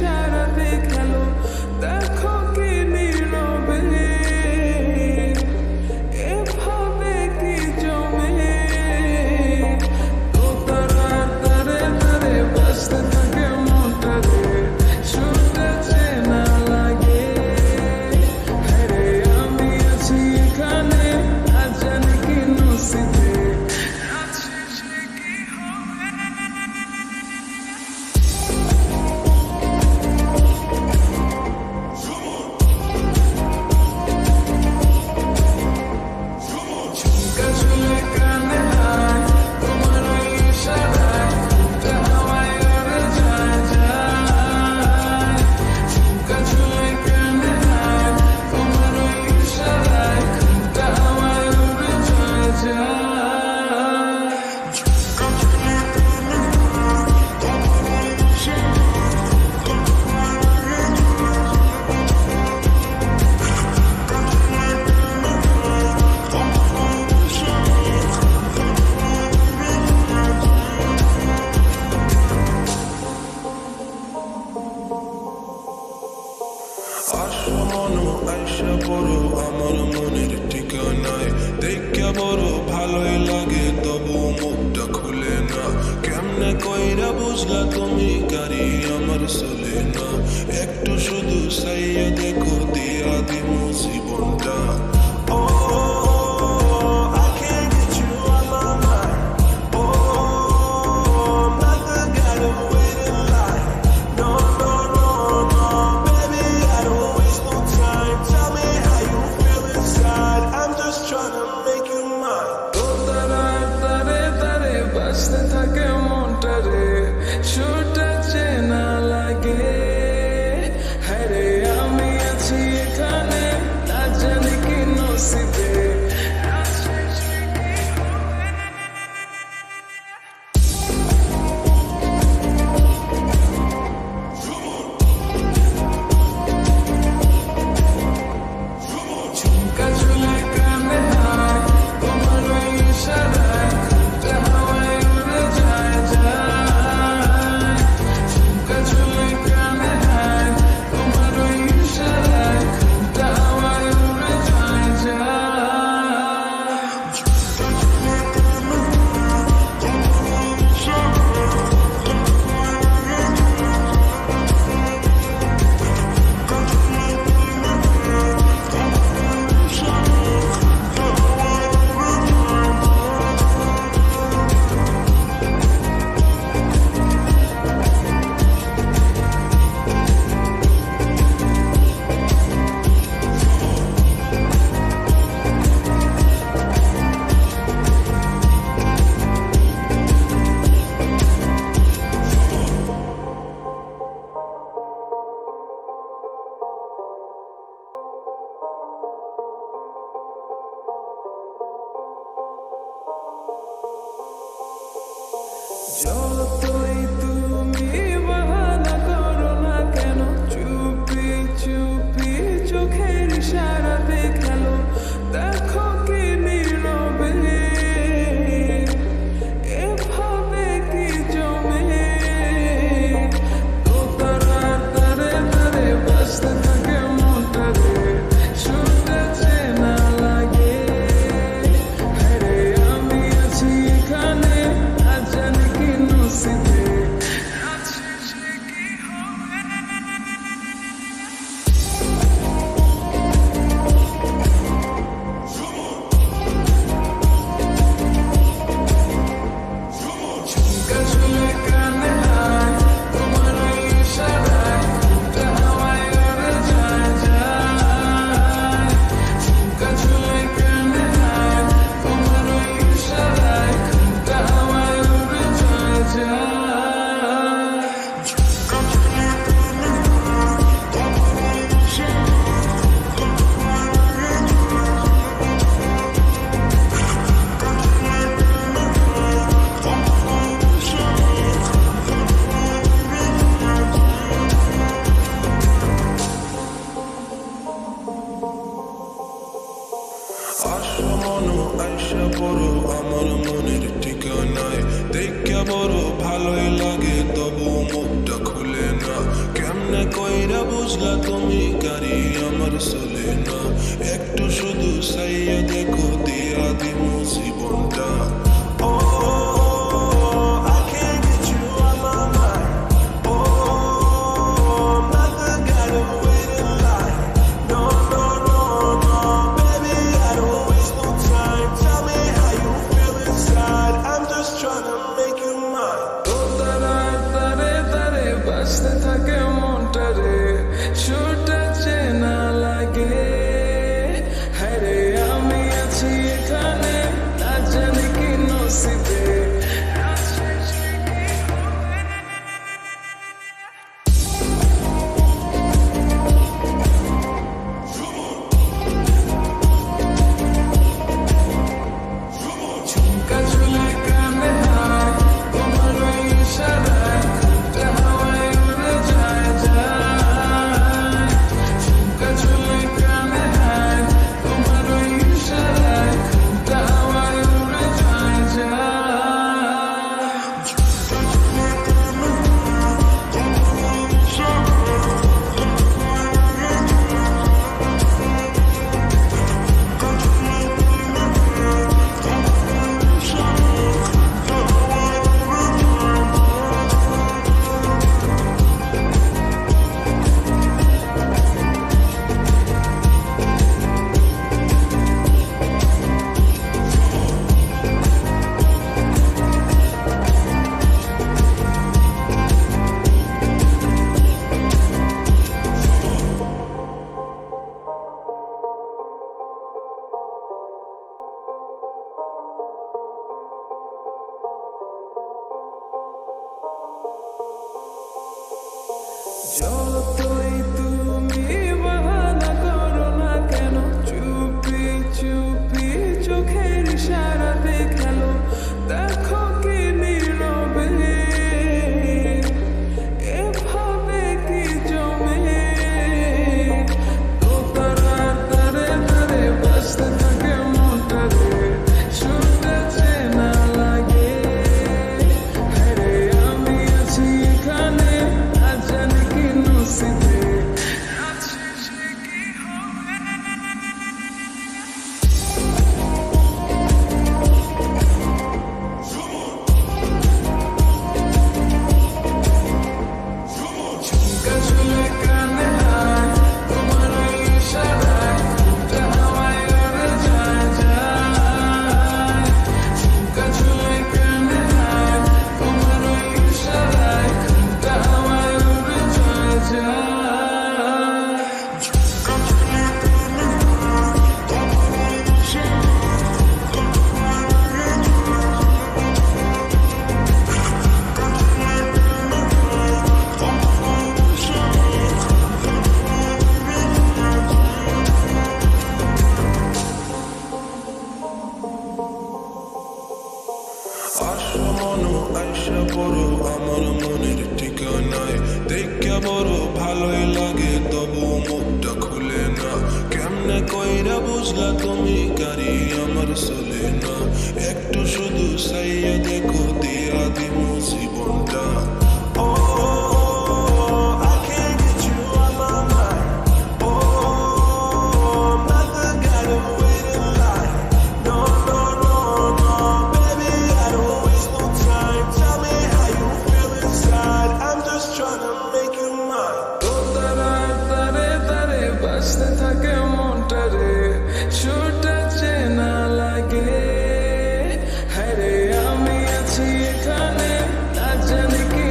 ইশারা দেখালো, দেখো কি নীরবে এভাবে কি জমে। তো তারা তারে তারে বাজতে থাকে মনটা রে, সুরটা চেনা লাগে। হ্যারে আমি আছি এখানে, আজ জানি কি নসিবে আছে সে কি হবে। ঝুমকা ঝুলে কানে হায়, তোমার ওই ইশারায় বুকটা হাওয়ায় উড়ে যায় যায়। ঝুমকা ঝুলে কানে হায়, তোমার ওই ইশারায় বুকটা হাওয়ায় উড়ে যায় যায়। আসমানো আইসা পড়ো আমার মনের ঠিকানায়, দেখা বড় ভালোই লাগে তবু মুখটা খুলে না। কেমনে কইরা বুঝলা তুমি গাড়ি আমার চলে না, একটু শুধু চাইয়া দেখো দিয়া দিমু জীবনটা। তো তারা তারে তারে বাজতে থাকে মনটা রে, সুরটা চেনা লাগে। হ্যারে আমি আছি এখানে, আজ জানি কি নসিবে আছে সে কি হবে। ঝুমকা ঝুলে কানে হায়, তোমার ওই ইশারায় বুকটা হাওয়ায় উড়ে যায় যায়। বুঝলা তুমি গাড়ি আমার চলে না একটু শুধু সাইয়া দেখো দিয়া দিমু জীবনটা বাঁচতে থাকে মনটারে সুরটা চেনা লাগে হ্যাঁ রে আমি আছি এখানে না জানি কি নসিবে ঝুমকা ঝুলে কানে হায় তোমার ওই ইশারায় যতই তুমি বাহানা করো না কেন চুপি চুপি চোখের ইশারা দেখালো দেখো কি নীরবে এভাবে কি জমে তো তারা তারে তারে বাঁচতে থাকে মনটারে শুনতে চেনা লাগে হ্যাঁ রে আমি আছি এখানে আইসা পড়ো আমার মনের ঠিকানায় দেখা বড় ভালোই লাগে তবু মুখটা খুলে না কেমনে কইরা বুঝলা তুমি গাড়ি আমার চলে না একটু শুধু সাইয়া দেখো দিয়া দিমু জীবনটা বাঁচতে থাকে মনটারে সুরটা চেনা লাগে হ্যাঁ রে আমি আছি এখানে না জানি কি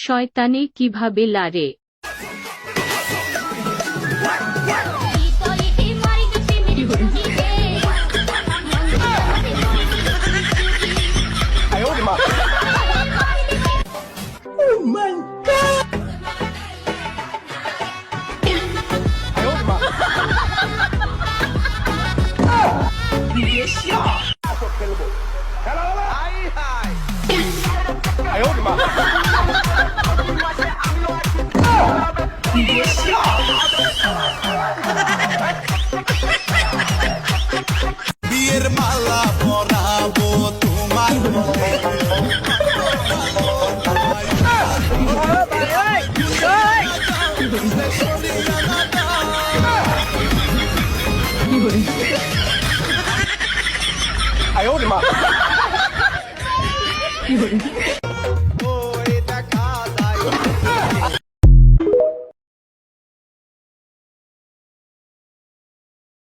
শয়তানে কিভাবে লারে? বিয়ের মালা পরাবো তোমার哎呦我的妈！